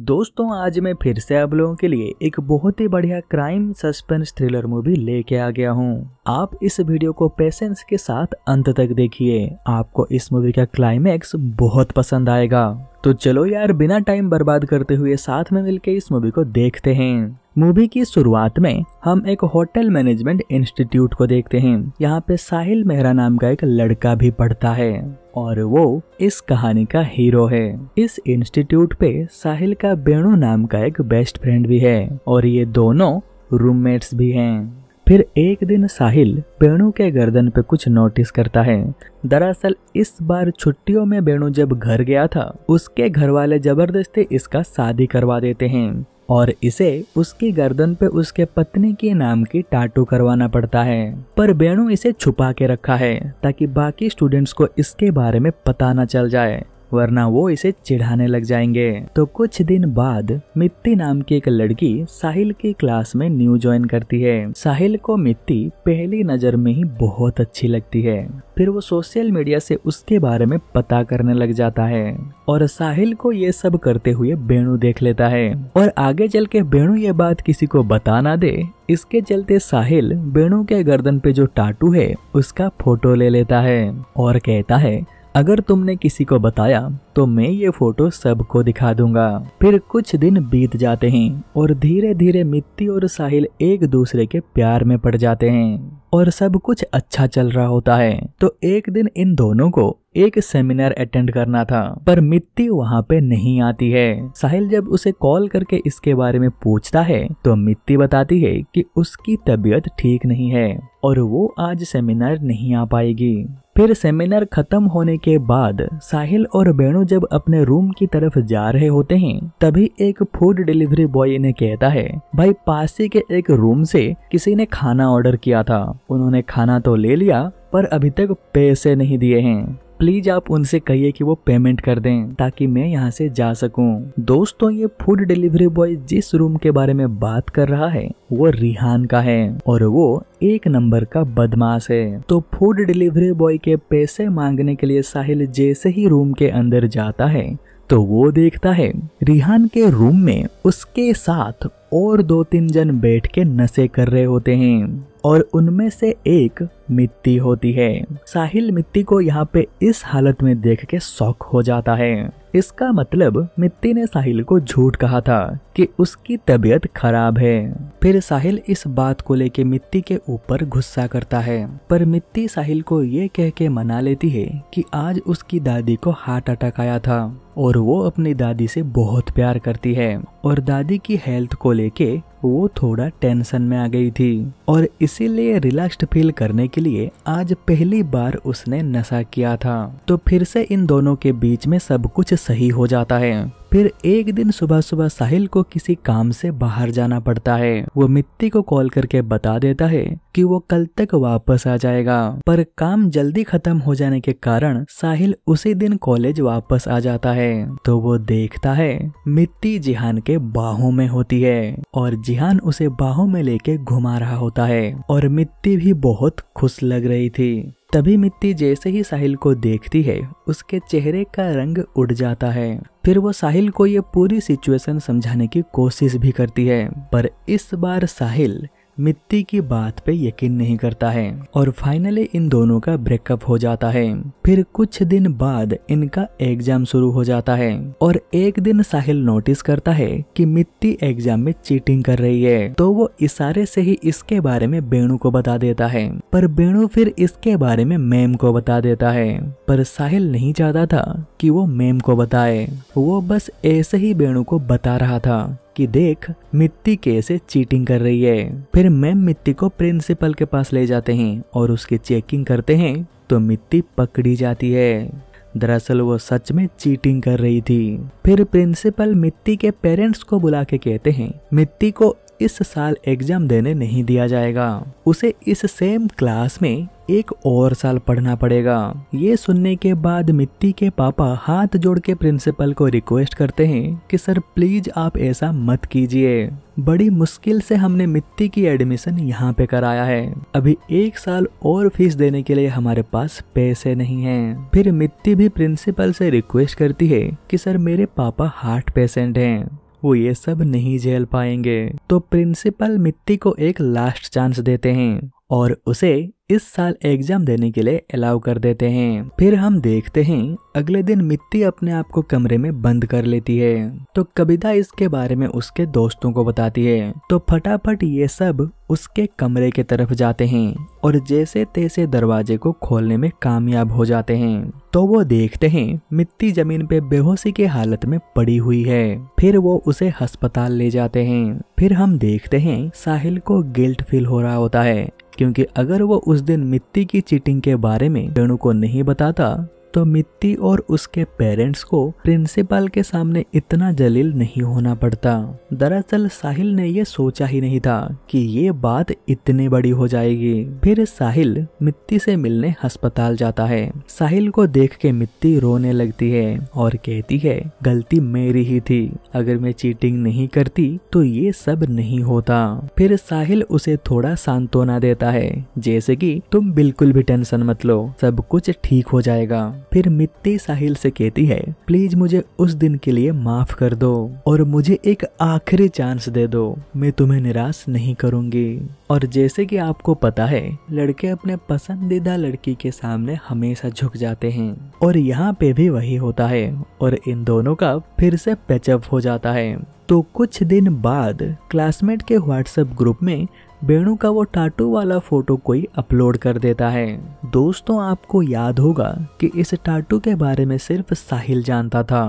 दोस्तों आज मैं फिर से आप लोगों के लिए एक बहुत ही बढ़िया क्राइम सस्पेंस थ्रिलर मूवी लेके आ गया हूँ। आप इस वीडियो को पेशेंस के साथ अंत तक देखिए, आपको इस मूवी का क्लाइमैक्स बहुत पसंद आएगा। तो चलो यार बिना टाइम बर्बाद करते हुए साथ में मिलकर इस मूवी को देखते हैं। मूवी की शुरुआत में हम एक होटल मैनेजमेंट इंस्टीट्यूट को देखते हैं। यहाँ पे साहिल मेहरा नाम का एक लड़का भी पढ़ता है और वो इस कहानी का हीरो है। इस इंस्टीट्यूट पे साहिल का बेणु नाम का एक बेस्ट फ्रेंड भी है और ये दोनों रूममेट्स भी हैं। फिर एक दिन साहिल बेणु के गर्दन पे कुछ नोटिस करता है। दरअसल इस बार छुट्टियों में बेणु जब घर गया था, उसके घर वाले जबरदस्ती इसका शादी करवा देते हैं और इसे उसकी गर्दन पे उसके पत्नी के नाम की टाटू करवाना पड़ता है। पर बेणु इसे छुपा के रखा है ताकि बाकी स्टूडेंट्स को इसके बारे में पता न चल जाए, वरना वो इसे चिढ़ाने लग जाएंगे। तो कुछ दिन बाद मित्ती नाम की एक लड़की साहिल की क्लास में न्यू ज्वाइन करती है। साहिल को मित्ती पहली नजर में ही बहुत अच्छी लगती है। फिर वो सोशल मीडिया से उसके बारे में पता करने लग जाता है और साहिल को ये सब करते हुए बेणु देख लेता है और आगे चल के बेणु ये बात किसी को बता ना दे, इसके चलते साहिल बेणु के गर्दन पे जो टाटू है उसका फोटो ले लेता है और कहता है अगर तुमने किसी को बताया तो मैं ये फोटो सबको दिखा दूंगा। फिर कुछ दिन बीत जाते हैं और धीरे धीरे मित्ती और साहिल एक दूसरे के प्यार में पड़ जाते हैं और सब कुछ अच्छा चल रहा होता है। तो एक दिन इन दोनों को एक सेमिनार अटेंड करना था, पर मित्ती वहाँ पे नहीं आती है। साहिल जब उसे कॉल करके इसके बारे में पूछता है तो मित्ती बताती है कि उसकी तबीयत ठीक नहीं है और वो आज सेमिनार नहीं आ पाएगी। फिर सेमिनार खत्म होने के बाद साहिल और बेणु जब अपने रूम की तरफ जा रहे होते हैं, तभी एक फूड डिलीवरी बॉय इन्हें कहता है भाई पास ही के एक रूम से किसी ने खाना ऑर्डर किया था, उन्होंने खाना तो ले लिया पर अभी तक पैसे नहीं दिए हैं, प्लीज आप उनसे कहिए कि वो पेमेंट कर दें ताकि मैं यहाँ से जा सकूं। दोस्तों ये फूड डिलीवरी बॉय जिस रूम के बारे में बात कर रहा है वो रिहान का है और वो एक नंबर का बदमाश है। तो फूड डिलीवरी बॉय के पैसे मांगने के लिए साहिल जैसे ही रूम के अंदर जाता है तो वो देखता है रिहान के रूम में उसके साथ और 2-3 जन बैठ के नशे कर रहे होते हैं और उनमें से एक मित्ती होती है। साहिल मित्ती को यहाँ पे इस हालत में देख के शॉक हो जाता है। इसका मतलब मित्ती ने साहिल को झूठ कहा था कि उसकी तबीयत खराब है। फिर साहिल इस बात को लेके मित्ती के ऊपर गुस्सा करता है, पर मित्ती साहिल को ये कह के मना लेती है कि आज उसकी दादी को हार्ट अटैक आया था और वो अपनी दादी से बहुत प्यार करती है और दादी की हेल्थ को लेके वो थोड़ा टेंशन में आ गई थी और इसीलिए रिलैक्स्ड फील करने के लिए आज पहली बार उसने नशा किया था। तो फिर से इन दोनों के बीच में सब कुछ सही हो जाता है। फिर एक दिन सुबह सुबह साहिल को किसी काम से बाहर जाना पड़ता है। वो मित्ती को कॉल करके बता देता है कि वो कल तक वापस आ जाएगा, पर काम जल्दी खत्म हो जाने के कारण साहिल उसी दिन कॉलेज वापस आ जाता है। तो वो देखता है मित्ती जिहान के बाहों में होती है और जिहान उसे बाहों में लेके घुमा रहा होता है और मित्ती भी बहुत खुश लग रही थी। तभी मित्ती जैसे ही साहिल को देखती है उसके चेहरे का रंग उड़ जाता है। फिर वो साहिल को ये पूरी सिचुएशन समझाने की कोशिश भी करती है, पर इस बार साहिल मित्ती की बात पे यकीन नहीं करता है और फाइनली इन दोनों का ब्रेकअप हो जाता है। फिर कुछ दिन बाद इनका एग्जाम शुरू हो जाता है और एक दिन साहिल नोटिस करता है कि मित्ती एग्जाम में चीटिंग कर रही है, तो वो इशारे से ही इसके बारे में बेणु को बता देता है, पर बेणु फिर इसके बारे में मैम को बता देता है। पर साहिल नहीं चाहता था कि वो मैम को बताए, वो बस ऐसे ही बेणु को बता रहा था कि देख मित्ती कैसे चीटिंग कर रही है। फिर मैम मित्ती को प्रिंसिपल के पास ले जाते हैं और उसकी चेकिंग करते हैं तो मित्ती पकड़ी जाती है। दरअसल वो सच में चीटिंग कर रही थी। फिर प्रिंसिपल मित्ती के पेरेंट्स को बुला के कहते हैं मित्ती को इस साल एग्जाम देने नहीं दिया जाएगा, उसे इस सेम क्लास में एक और साल पढ़ना पड़ेगा। ये सुनने के बाद मित्ती के पापा हाथ जोड़ के प्रिंसिपल को रिक्वेस्ट करते हैं कि सर प्लीज आप ऐसा मत कीजिए, बड़ी मुश्किल से हमने मित्ती की एडमिशन यहाँ पे कराया है, अभी 1 साल और फीस देने के लिए हमारे पास पैसे नहीं हैं। फिर मित्ती भी प्रिंसिपल से रिक्वेस्ट करती है कि सर मेरे पापा हार्ट पेशेंट हैं, वो ये सब नहीं झेल पाएंगे। तो प्रिंसिपल मित्ती को एक लास्ट चांस देते हैं और उसे इस साल एग्जाम देने के लिए अलाउ कर देते हैं। फिर हम देखते हैं अगले दिन मित्ती अपने आप को कमरे में बंद कर लेती है। तो कविता इसके बारे में उसके दोस्तों को बताती है। तो फटाफट ये सब उसके कमरे की तरफ जाते हैं और जैसे तैसे दरवाजे को खोलने में कामयाब हो जाते हैं। तो वो देखते हैं मित्ती जमीन पे बेहोशी की हालत में पड़ी हुई है। फिर वो उसे अस्पताल ले जाते हैं। फिर हम देखते हैं साहिल को गिल्ट फील हो रहा होता है, क्योंकि अगर वो उस दिन मित्ती की चीटिंग के बारे में वेणु को नहीं बताता तो मित्ती और उसके पेरेंट्स को प्रिंसिपल के सामने इतना जलील नहीं होना पड़ता। दरअसल साहिल ने ये सोचा ही नहीं था कि ये बात इतनी बड़ी हो जाएगी। फिर साहिल मित्ती से मिलने अस्पताल जाता है। साहिल को देख के मित्ती रोने लगती है और कहती है गलती मेरी ही थी, अगर मैं चीटिंग नहीं करती तो ये सब नहीं होता। फिर साहिल उसे थोड़ा सांत्वना देता है, जैसे कि तुम बिल्कुल भी टेंशन मत लो, सब कुछ ठीक हो जाएगा। फिर मित्ती साहिल से कहती है प्लीज मुझे उस दिन के लिए माफ कर दो और मुझे एक आखिरी चांस दे दो, मैं तुम्हें निराश नहीं करूंगी। और जैसे कि आपको पता है लड़के अपने पसंदीदा लड़की के सामने हमेशा झुक जाते हैं और यहाँ पे भी वही होता है और इन दोनों का फिर से पैचअप हो जाता है। तो कुछ दिन बाद क्लासमेट के व्हाट्सएप ग्रुप में वेणु का वो टाटू वाला फोटो कोई अपलोड कर देता है। दोस्तों आपको याद होगा कि इस टाटू के बारे में सिर्फ साहिल जानता था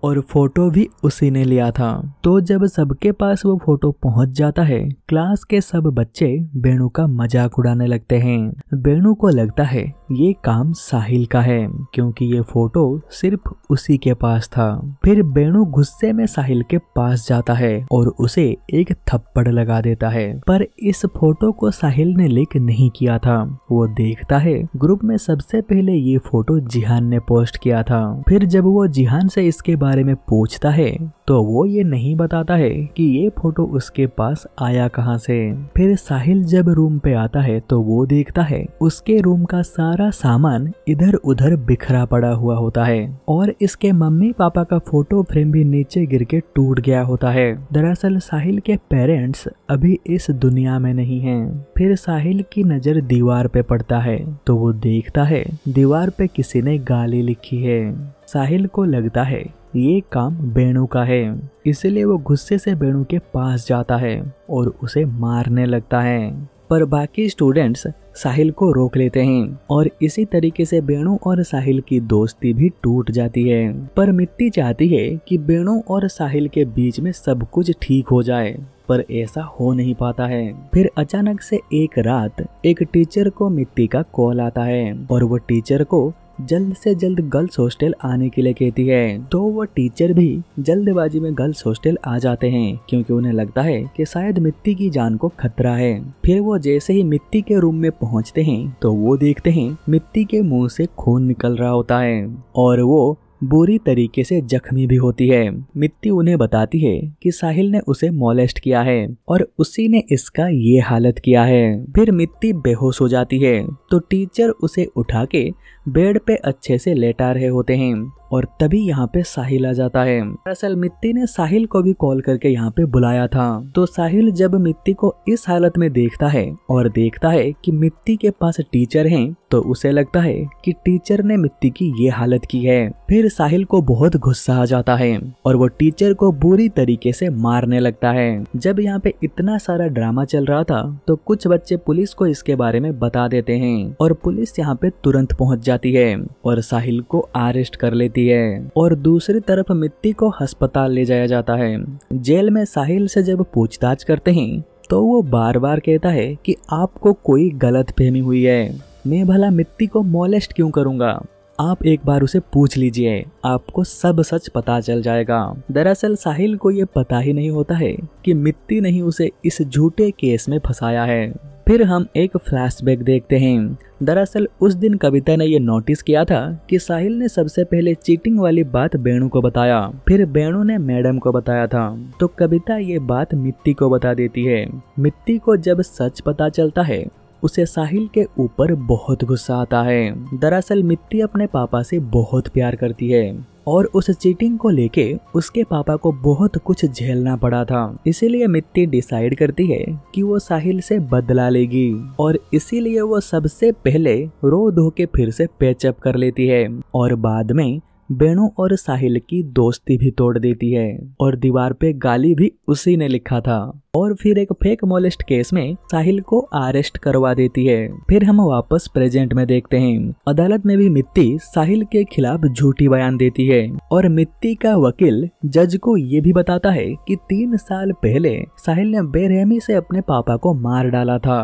और फोटो भी उसी ने लिया था। तो जब सबके पास वो फोटो पहुंच जाता है, क्लास के सब बच्चे वेणु का मजाक उड़ाने लगते हैं। वेणु को लगता है ये काम साहिल का है, क्योंकि ये फोटो सिर्फ उसी के पास था। फिर वेणु गुस्से में साहिल के पास जाता है और उसे एक थप्पड़ लगा देता है। पर इस फोटो को साहिल ने लीक नहीं किया था। वो देखता है ग्रुप में सबसे पहले ये फोटो जिहान ने पोस्ट किया था। फिर जब वो जिहान से इसके बारे में पूछता है तो वो ये नहीं बताता है कि ये फोटो उसके पास आया कहां से। फिर साहिल जब रूम पे आता है तो वो देखता है उसके रूम का सारा सामान इधर उधर बिखरा पड़ा हुआ होता है और इसके मम्मी पापा का फोटो फ्रेम भी नीचे गिर के टूट गया होता है। दरअसल साहिल के पेरेंट्स अभी इस दुनिया में नहीं हैं। फिर साहिल की नजर दीवार पे पड़ता है तो वो देखता है दीवार पे किसी ने गाली लिखी है। साहिल को लगता है ये काम वेणु का है, इसलिए वो गुस्से से वेणु के पास जाता है और उसे मारने लगता है। पर बाकी स्टूडेंट्स साहिल को रोक लेते हैं और इसी तरीके से वेणु और साहिल की दोस्ती भी टूट जाती है। पर मित्ती चाहती है कि वेणु और साहिल के बीच में सब कुछ ठीक हो जाए, पर ऐसा हो नहीं पाता है। फिर अचानक से एक रात एक टीचर को मित्ती का कॉल आता है और वो टीचर को जल्द से जल्द गर्ल्स हॉस्टल आने के लिए कहती है। तो वो टीचर भी जल्दबाजी में गर्ल्स हॉस्टल आ जाते हैं, क्योंकि उन्हें लगता है कि शायद मित्ती की जान को खतरा है। फिर वो जैसे ही मित्ती के रूम में पहुंचते हैं तो वो देखते हैं मित्ती के मुंह से खून निकल रहा होता है और वो बुरी तरीके से जख्मी भी होती है। मित्ती उन्हें बताती है कि साहिल ने उसे मोलेस्ट किया है और उसी ने इसका ये हालत किया है। फिर मित्ती बेहोश हो जाती है तो टीचर उसे उठा के बेड पे अच्छे से लेटा रहे होते हैं और तभी यहाँ पे साहिल आ जाता है। दरअसल मित्ती ने साहिल को भी कॉल करके यहाँ पे बुलाया था। तो साहिल जब मित्ती को इस हालत में देखता है और देखता है कि मित्ती के पास टीचर हैं, तो उसे लगता है कि टीचर ने मित्ती की ये हालत की है। फिर साहिल को बहुत गुस्सा आ जाता है और वो टीचर को बुरी तरीके से मारने लगता है। जब यहाँ पे इतना सारा ड्रामा चल रहा था तो कुछ बच्चे पुलिस को इसके बारे में बता देते हैं और पुलिस यहाँ पे तुरंत पहुंच जाती है और साहिल को अरेस्ट कर लेती है। और दूसरी तरफ मित्ती को अस्पताल ले जाया जाता है। जेल में साहिल से जब पूछताछ करते हैं तो वो बार बार कहता है कि आपको कोई गलतफहमी हुई है, मैं भला मित्ती को मोलेस्ट क्यों करूंगा, आप एक बार उसे पूछ लीजिए, आपको सब सच पता चल जाएगा। दरअसल साहिल को ये पता ही नहीं होता है कि मित्ती ने ही उसे इस झूठे केस में फंसाया है। फिर हम एक फ्लैशबैक देखते हैं। दरअसल उस दिन कविता ने ये नोटिस किया था कि साहिल ने सबसे पहले चीटिंग वाली बात वेणु को बताया, फिर वेणु ने मैडम को बताया था। तो कविता ये बात मित्ती को बता देती है। मित्ती को जब सच पता चलता है उसे साहिल के ऊपर बहुत गुस्सा आता है। दरअसल मित्ती अपने पापा से बहुत प्यार करती है और उस चीटिंग को लेके उसके पापा को बहुत कुछ झेलना पड़ा था। इसीलिए मित्ती डिसाइड करती है कि वो साहिल से बदला लेगी और इसीलिए वो सबसे पहले रो धो के फिर से पैचअप कर लेती है और बाद में बेणु और साहिल की दोस्ती भी तोड़ देती है और दीवार पे गाली भी उसी ने लिखा था और फिर एक फेक मोलेस्ट केस में साहिल को अरेस्ट करवा देती है। फिर हम वापस प्रेजेंट में देखते हैं। अदालत में भी मित्ती साहिल के खिलाफ झूठी बयान देती है और मित्ती का वकील जज को ये भी बताता है कि 3 साल पहले साहिल ने बेरहमी से अपने पापा को मार डाला था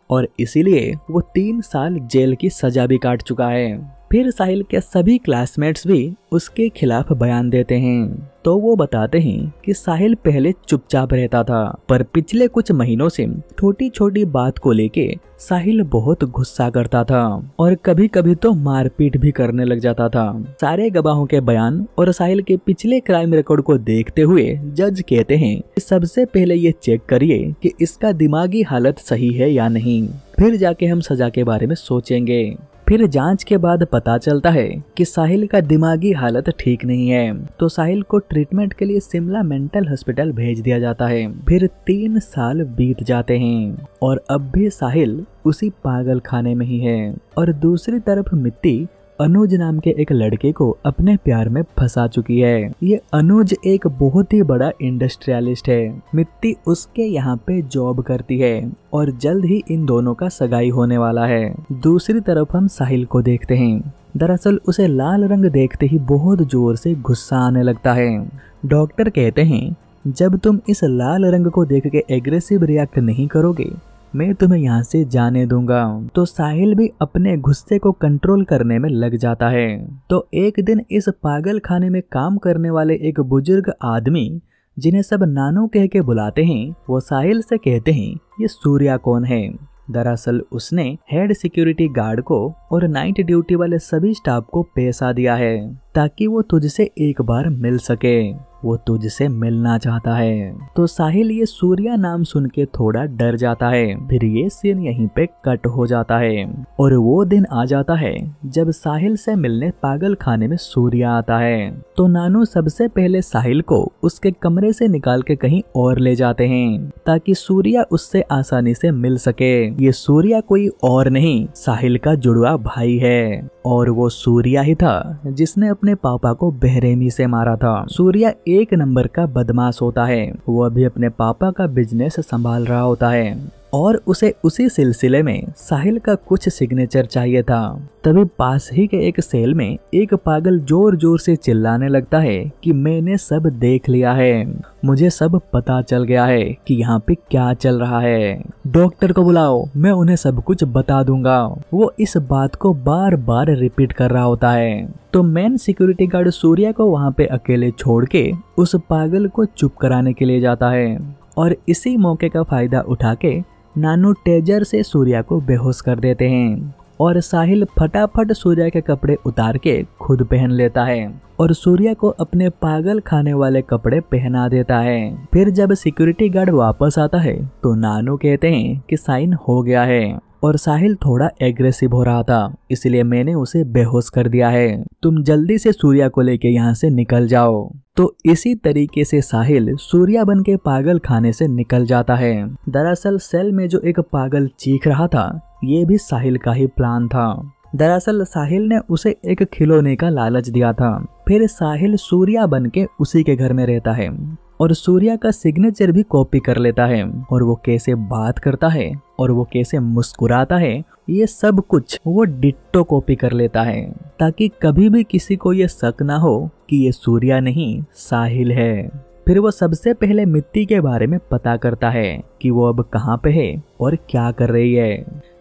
और इसीलिए वो 3 साल जेल की सजा भी काट चुका है। फिर साहिल के सभी क्लासमेट्स भी उसके खिलाफ बयान देते हैं तो वो बताते हैं कि साहिल पहले चुपचाप रहता था पर पिछले कुछ महीनों से छोटी छोटी बात को लेके साहिल बहुत गुस्सा करता था और कभी कभी तो मारपीट भी करने लग जाता था। सारे गवाहों के बयान और साहिल के पिछले क्राइम रिकॉर्ड को देखते हुए जज कहते हैं कि सबसे पहले ये चेक करिए कि इसका दिमागी हालत सही है या नहीं, फिर जाके हम सजा के बारे में सोचेंगे। फिर जांच के बाद पता चलता है कि साहिल का दिमागी हालत ठीक नहीं है तो साहिल को ट्रीटमेंट के लिए शिमला मेंटल हॉस्पिटल भेज दिया जाता है। फिर 3 साल बीत जाते हैं और अब भी साहिल उसी पागल खाने में ही है और दूसरी तरफ मित्ती अनुज नाम के एक लड़के को अपने प्यार में फंसा चुकी है। ये अनुज एक बहुत ही बड़ा इंडस्ट्रियलिस्ट है। मित्ती उसके यहाँ पे जॉब करती है और जल्द ही इन दोनों का सगाई होने वाला है। दूसरी तरफ हम साहिल को देखते हैं। दरअसल उसे लाल रंग देखते ही बहुत जोर से गुस्सा आने लगता है। डॉक्टर कहते हैं जब तुम इस लाल रंग को देख के एग्रेसिव रिएक्ट नहीं करोगे मैं तुम्हें यहाँ से जाने दूंगा। तो साहिल भी अपने गुस्से को कंट्रोल करने में लग जाता है। तो एक दिन इस पागल खाने में काम करने वाले एक बुजुर्ग आदमी जिन्हें सब नानू कह के बुलाते हैं वो साहिल से कहते हैं ये सूर्या कौन है। दरअसल उसने हेड सिक्योरिटी गार्ड को और नाइट ड्यूटी वाले सभी स्टाफ को पैसा दिया है ताकि वो तुझसे एक बार मिल सके। वो तुझसे मिलना चाहता है। तो साहिल ये सूर्या नाम सुन के थोड़ा डर जाता है। फिर ये सीन यहीं पे कट हो जाता है और वो दिन आ जाता है जब साहिल से मिलने पागल खाने में सूर्या आता है। तो नानू सबसे पहले साहिल को उसके कमरे से निकाल के कहीं और ले जाते हैं ताकि सूर्या उससे आसानी से मिल सके। ये सूर्या कोई और नहीं साहिल का जुड़वा भाई है और वो सूर्या ही था जिसने अपने पापा को बेरहमी से मारा था। सूर्या एक नंबर का बदमाश होता है। वो अभी अपने पापा का बिजनेस संभाल रहा होता है और उसे उसी सिलसिले में साहिल का कुछ सिग्नेचर चाहिए था। तभी पास ही के एक सेल में एक पागल जोर जोर से चिल्लाने लगता है कि मैंने सब देख लिया है, मुझे सब पता चल गया है कि यहाँ पे क्या चल रहा है। डॉक्टर को बुलाओ, मैं उन्हें सब कुछ बता दूंगा। वो इस बात को बार बार रिपीट कर रहा होता है। तो मेन सिक्योरिटी गार्ड सूर्या को वहाँ पे अकेले छोड़ के उस पागल को चुप कराने के लिए जाता है और इसी मौके का फायदा उठा के नानू टेजर से सूर्या को बेहोश कर देते हैं और साहिल फटाफट सूर्या के कपड़े उतार के खुद पहन लेता है और सूर्या को अपने पागल खाने वाले कपड़े पहना देता है। फिर जब सिक्योरिटी गार्ड वापस आता है तो नानू कहते हैं कि साइन हो गया है और साहिल थोड़ा एग्रेसिव हो रहा था इसलिए मैंने उसे बेहोश कर दिया है, तुम जल्दी से सूर्या को लेके यहाँ से निकल जाओ। तो इसी तरीके से साहिल सूर्या बन के पागल खाने से निकल जाता है। दरअसल सेल में जो एक पागल चीख रहा था ये भी साहिल का ही प्लान था। दरअसल साहिल ने उसे एक खिलौने का लालच दिया था। फिर साहिल सूर्या बन के उसी के घर में रहता है और सूर्या का सिग्नेचर भी कॉपी कर लेता है और वो कैसे बात करता है और वो कैसे मुस्कुराता है ये सब कुछ वो डिट्टो कॉपी कर लेता है ताकि कभी भी किसी को ये शक ना हो कि ये सूर्या नहीं साहिल है। फिर वो सबसे पहले मित्ती के बारे में पता करता है कि वो अब कहाँ पे है और क्या कर रही है।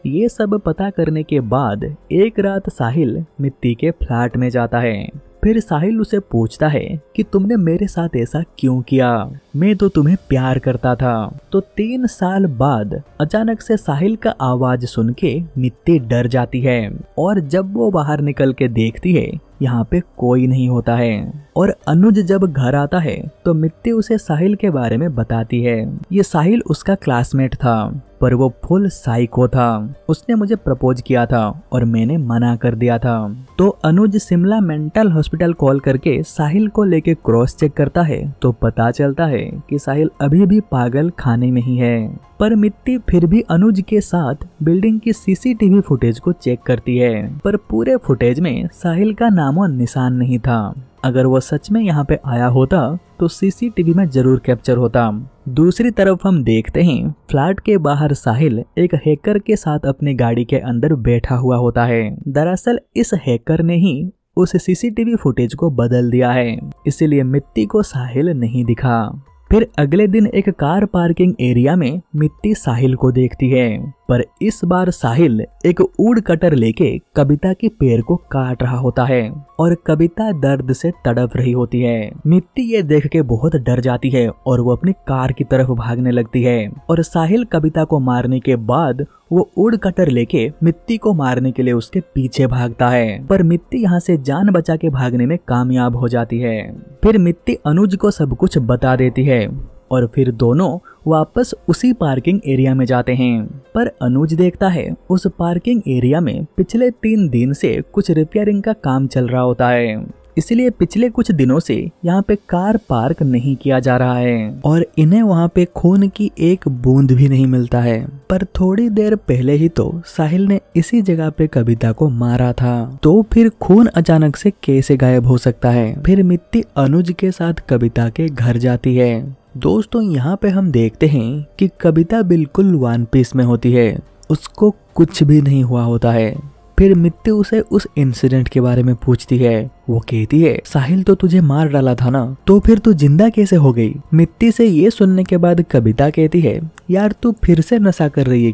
ये सब पता करने के बाद एक रात साहिल मित्ती के फ्लैट में जाता है। फिर साहिल उसे पूछता है कि तुमने मेरे साथ ऐसा क्यों किया। मैं तो तुम्हें प्यार करता था। तो 3 साल बाद अचानक से साहिल का आवाज सुन के मित्ती डर जाती है और जब वो बाहर निकल के देखती है यहाँ पे कोई नहीं होता है। और अनुज जब घर आता है तो मित्ती उसे साहिल के बारे में बताती है। ये साहिल उसका क्लासमेट था पर वो फुल साइको था। उसने मुझे प्रपोज किया था और मैंने मना कर दिया था। तो अनुज शिमला मेंटल हॉस्पिटल कॉल करके साहिल को लेके क्रॉस चेक करता है तो पता चलता है कि साहिल अभी भी पागल खाने में ही है। पर मित्ती फिर भी अनुज के साथ बिल्डिंग की सीसीटीवी फुटेज को चेक करती है पर पूरे फुटेज में साहिल का नामो निशान नहीं था। अगर वो सच में यहाँ पे आया होता तो सीसीटीवी में जरूर कैप्चर होता। दूसरी तरफ हम देखते हैं फ्लैट के बाहर साहिल एक हैकर के साथ अपनी गाड़ी के अंदर बैठा हुआ होता है। दरअसल इस हैकर ने ही उस सीसीटीवी फुटेज को बदल दिया है, इसीलिए मित्ती को साहिल नहीं दिखा। फिर अगले दिन एक कार पार्किंग एरिया में मित्ती साहिल को देखती है पर इस बार साहिल एक वुड कटर लेके कविता के पैर को काट रहा होता है और कविता दर्द से तड़प रही होती है। मित्ती ये देख के बहुत डर जाती है और वो अपनी कार की तरफ भागने लगती है और साहिल कविता को मारने के बाद वो वुड कटर लेके मित्ती को मारने के लिए उसके पीछे भागता है पर मित्ती यहाँ से जान बचा के भागने में कामयाब हो जाती है। फिर मित्ती अनुज को सब कुछ बता देती है और फिर दोनों वापस उसी पार्किंग एरिया में जाते हैं। पर अनुज देखता है उस पार्किंग एरिया में पिछले 3 दिन से कुछ रिपेयरिंग का काम चल रहा होता है, इसलिए पिछले कुछ दिनों से यहाँ पे कार पार्क नहीं किया जा रहा है और इन्हें वहाँ पे खून की एक बूंद भी नहीं मिलता है। पर थोड़ी देर पहले ही तो साहिल ने इसी जगह पे कविता को मारा था, तो फिर खून अचानक से कैसे गायब हो सकता है। फिर मित्ती अनुज के साथ कविता के घर जाती है। दोस्तों यहाँ पे हम देखते हैं कि कविता बिल्कुल वन पीस में होती है, उसको कुछ भी नहीं हुआ होता है। फिर मित्ती उसे उस इंसिडेंट के बारे में पूछती है। वो कहती है साहिल तो तुझे मार डाला था ना, तो फिर तू जिंदा कैसे हो गई। मित्ती से ये सुनने के बाद कविता कहती है यार तू फिर से नशा कर रही है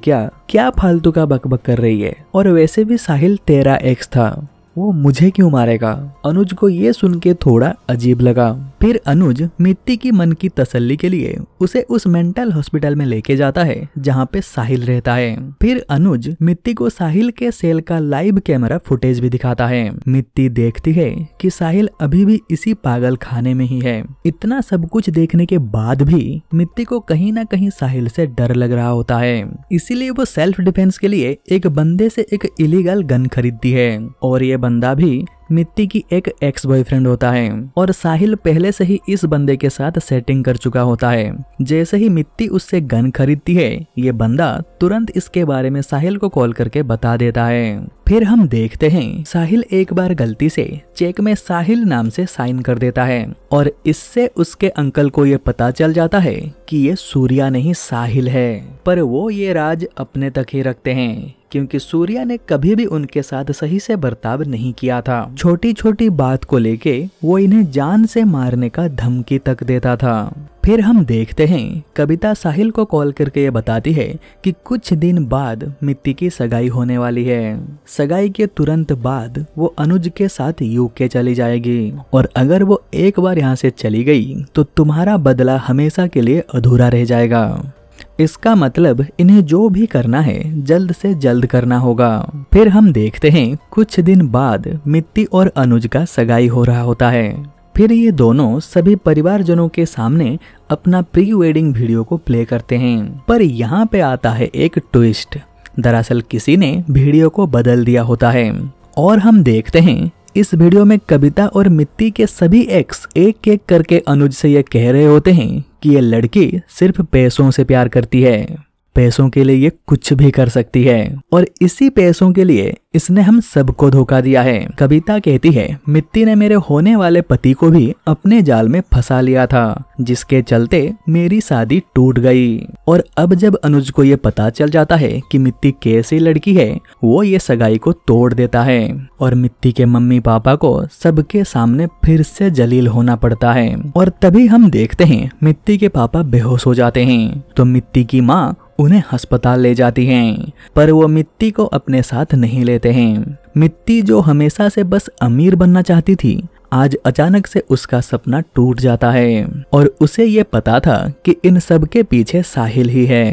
क्या फालतू का बकबक कर रही है, और वैसे भी साहिल तेरा एक्स था, वो मुझे क्यों मारेगा। अनुज को ये सुन के थोड़ा अजीब लगा। फिर अनुज मित्ती की मन की तसल्ली के लिए उसे उस मेंटल हॉस्पिटल में लेके जाता है जहाँ पे साहिल रहता है। फिर अनुज मित्ती को साहिल के सेल का लाइव कैमरा फुटेज भी दिखाता है। मित्ती देखती है कि साहिल अभी भी इसी पागल खाने में ही है। इतना सब कुछ देखने के बाद भी मित्ती को कहीं ना कहीं साहिल से डर लग रहा होता है, इसीलिए वो सेल्फ डिफेंस के लिए एक बंदे से एक इलीगल गन खरीदती है और ये बंदा भी मित्ती की एक एक्स बॉयफ्रेंड होता है और साहिल पहले से ही इस बंदे के साथ सेटिंग कर चुका होता है। जैसे ही मित्ती उससे गन खरीदती है ये बंदा तुरंत इसके बारे में साहिल को कॉल करके बता देता है। फिर हम देखते हैं साहिल एक बार गलती से चेक में साहिल नाम से साइन कर देता है और इससे उसके अंकल को ये पता चल जाता है कि ये सूर्या नहीं साहिल है। पर वो ये राज अपने तक ही रखते हैं क्योंकि सूर्या ने कभी भी उनके साथ सही से बर्ताव नहीं किया था। छोटी छोटी बात को लेके वो इन्हें जान से मारने का धमकी तक देता था। फिर हम देखते हैं कविता साहिल को कॉल करके ये बताती है कि कुछ दिन बाद मित्ती की सगाई होने वाली है। सगाई के तुरंत बाद वो अनुज के साथ यूके चली जाएगी और अगर वो एक बार यहाँ से चली गई तो तुम्हारा बदला हमेशा के लिए अधूरा रह जाएगा। इसका मतलब इन्हें जो भी करना है जल्द से जल्द करना होगा। फिर हम देखते हैं कुछ दिन बाद मित्ती और अनुज का सगाई हो रहा होता है। फिर ये दोनों सभी परिवारजनों के सामने अपना प्री वेडिंग वीडियो को प्ले करते हैं। पर यहाँ पे आता है एक ट्विस्ट। दरअसल किसी ने वीडियो को बदल दिया होता है और हम देखते हैं इस वीडियो में कविता और मित्ती के सभी एक्स एक एक करके अनुज से ये कह रहे होते हैं कि ये लड़की सिर्फ पैसों से प्यार करती है, पैसों के लिए ये कुछ भी कर सकती है और इसी पैसों के लिए इसने हम सबको धोखा दिया है। कविता कहती है मित्ती ने मेरे होने वाले पति को भी अपने जाल में फंसा लिया था जिसके चलते मेरी शादी टूट गई। और अब जब अनुज को ये पता चल जाता है कि मित्ती कैसी लड़की है वो ये सगाई को तोड़ देता है और मित्ती के मम्मी पापा को सबके सामने फिर से जलील होना पड़ता है। और तभी हम देखते हैं मित्ती के पापा बेहोश हो जाते हैं तो मित्ती की माँ उन्हें अस्पताल ले जाती हैं, पर वो मित्ती को अपने साथ नहीं लेते हैं। मित्ती जो हमेशा से बस अमीर बनना चाहती थी आज अचानक से उसका सपना टूट जाता है और उसे ये पता था कि इन सब के पीछे साहिल ही है।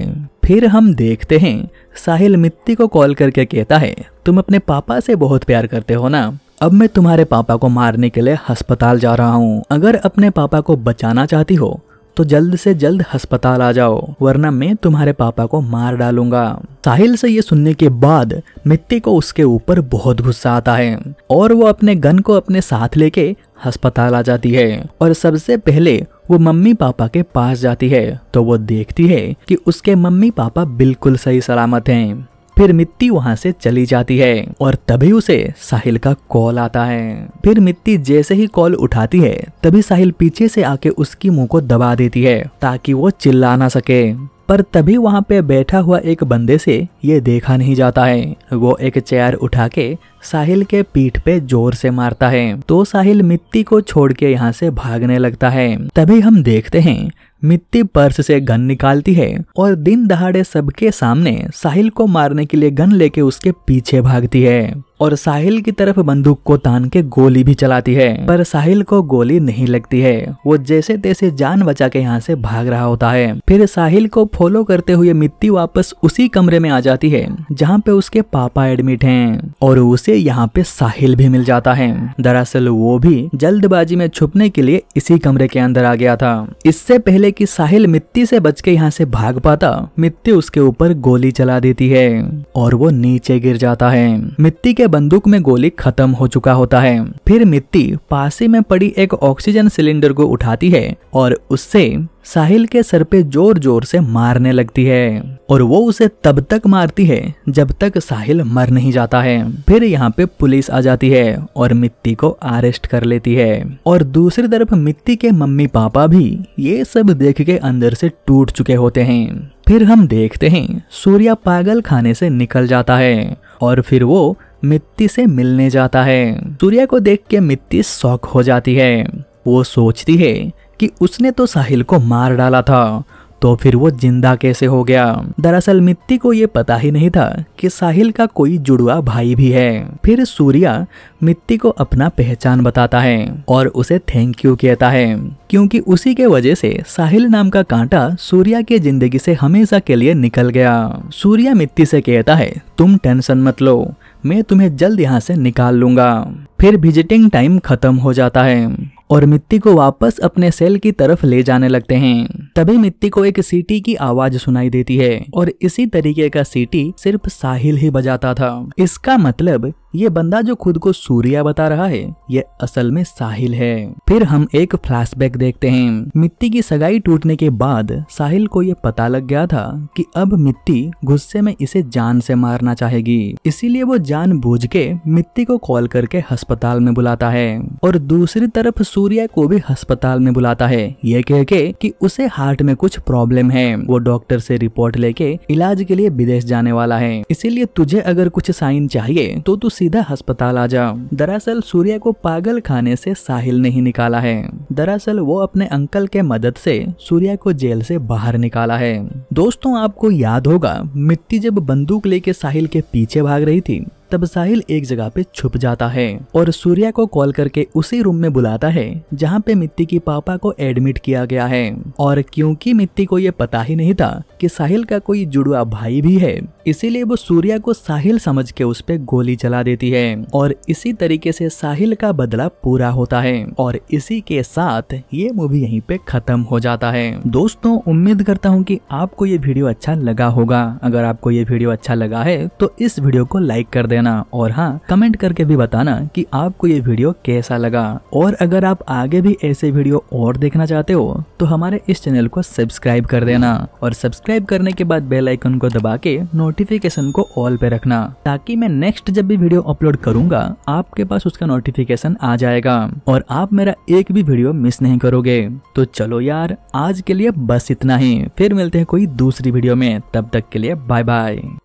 फिर हम देखते हैं साहिल मित्ती को कॉल करके कहता है, तुम अपने पापा से बहुत प्यार करते हो ना, अब मैं तुम्हारे पापा को मारने के लिए अस्पताल जा रहा हूँ। अगर अपने पापा को बचाना चाहती हो तो जल्द से जल्द अस्पताल आ जाओ, वरना मैं तुम्हारे पापा को मार डालूंगा। साहिल से ये सुनने के बाद मित्ती को उसके ऊपर बहुत गुस्सा आता है और वो अपने गन को अपने साथ लेके अस्पताल आ जाती है और सबसे पहले वो मम्मी पापा के पास जाती है तो वो देखती है कि उसके मम्मी पापा बिल्कुल सही सलामत हैं। फिर मित्ती वहां से चली जाती है और तभी उसे साहिल का कॉल आता है। फिर मित्ती जैसे ही कॉल उठाती है तभी साहिल पीछे से आके उसकी मुंह को दबा देती है ताकि वो चिल्ला ना सके। पर तभी वहां पे बैठा हुआ एक बंदे से ये देखा नहीं जाता है। वो एक चेयर उठा के साहिल के पीठ पे जोर से मारता है तो साहिल मित्ती को छोड़ के यहाँ से भागने लगता है। तभी हम देखते हैं मित्ती पर्स से गन निकालती है और दिन दहाड़े सबके सामने साहिल को मारने के लिए गन लेके उसके पीछे भागती है और साहिल की तरफ बंदूक को तान के गोली भी चलाती है, पर साहिल को गोली नहीं लगती है। वो जैसे तैसे जान बचा के यहाँ से भाग रहा होता है। फिर साहिल को फॉलो करते हुए मित्ती वापस उसी कमरे में आ जाती है जहाँ पे उसके पापा एडमिट हैं और उसे यहाँ पे साहिल भी मिल जाता है। दरअसल वो भी जल्दबाजी में छुपने के लिए इसी कमरे के अंदर आ गया था। इससे पहले कि साहिल मित्ती से बच के यहाँ से भाग पाता, मित्ती उसके ऊपर गोली चला देती है और वो नीचे गिर जाता है। मित्ती के बंदूक में गोली खत्म हो चुका होता है। फिर मित्ती पास ही में पड़ी एक ऑक्सीजन सिलेंडर को उठाती है और उससे साहिल के सर पे जोर जोर से मारने लगती है और वो उसे तब तक मारती है जब तक साहिल मर नहीं जाता है। फिर यहाँ पे पुलिस आ जाती है और मित्ती को अरेस्ट कर लेती है और दूसरी तरफ मित्ती के मम्मी पापा भी ये सब देख के अंदर से टूट चुके होते हैं। फिर हम देखते हैं सूर्या पागल खाने से निकल जाता है और फिर वो मित्ती से मिलने जाता है। सूर्या को देख के मित्ती शॉक हो जाती है। वो सोचती है कि उसने तो साहिल को मार डाला था, तो फिर वो जिंदा कैसे हो गया। दरअसल मित्ती को ये पता ही नहीं था कि साहिल का कोई जुड़वा भाई भी है। फिर सूर्या मित्ती को अपना पहचान बताता है और उसे थैंक यू कहता है क्योंकि उसी के वजह से साहिल नाम का कांटा सूर्या के जिंदगी से हमेशा के लिए निकल गया। सूर्या मित्ती से कहता है, तुम टेंशन मत लो, मैं तुम्हें जल्द यहाँ से निकाल लूंगा। फिर विजिटिंग टाइम खत्म हो जाता है और मित्ती को वापस अपने सेल की तरफ ले जाने लगते हैं। तभी मित्ती को एक सीटी की आवाज सुनाई देती है और इसी तरीके का सीटी सिर्फ साहिल ही बजाता था। इसका मतलब ये बंदा जो खुद को सूर्या बता रहा है ये असल में साहिल है। फिर हम एक फ्लैशबैक देखते हैं। मित्ती की सगाई टूटने के बाद साहिल को ये पता लग गया था कि अब मित्ती गुस्से में इसे जान से मारना चाहेगी, इसीलिए वो जानबूझ के मित्ती को कॉल करके अस्पताल में बुलाता है और दूसरी तरफ सूर्या को भी अस्पताल में बुलाता है ये कह के कि उसे हार्ट में कुछ प्रॉब्लम है। वो डॉक्टर से रिपोर्ट लेके इलाज के लिए विदेश जाने वाला है, इसीलिए तुझे अगर कुछ साइन चाहिए तो तू सीधा अस्पताल आ जा। दरअसल सूर्या को पागल खाने से साहिल नहीं निकाला है, दरअसल वो अपने अंकल के मदद से सूर्या को जेल से बाहर निकाला है। दोस्तों आपको याद होगा मित्ती जब बंदूक लेके साहिल के पीछे भाग रही थी तब साहिल एक जगह पे छुप जाता है और सूर्या को कॉल करके उसी रूम में बुलाता है जहाँ पे मित्ती की पापा को एडमिट किया गया है। और क्योंकि मित्ती को ये पता ही नहीं था कि साहिल का कोई जुड़वा भाई भी है, इसीलिए वो सूर्या को साहिल समझ के उस पे गोली चला देती है और इसी तरीके से साहिल का बदला पूरा होता है और इसी के साथ ये मूवी यहीं पे खत्म हो जाता है। दोस्तों उम्मीद करता हूँ कि आपको ये वीडियो अच्छा लगा होगा। अगर आपको ये वीडियो अच्छा लगा है तो इस वीडियो को लाइक कर देना और हाँ कमेंट करके भी बताना कि आपको ये वीडियो कैसा लगा। और अगर आप आगे भी ऐसे वीडियो और देखना चाहते हो तो हमारे इस चैनल को सब्सक्राइब कर देना और सब्सक्राइब करने के बाद बेल आइकन को दबा के नोटिफिकेशन को ऑल पे रखना ताकि मैं नेक्स्ट जब भी वीडियो अपलोड करूंगा आपके पास उसका नोटिफिकेशन आ जाएगा और आप मेरा एक भी वीडियो मिस नहीं करोगे। तो चलो यार आज के लिए बस इतना ही, फिर मिलते हैं कोई दूसरी वीडियो में, तब तक के लिए बाय बाय।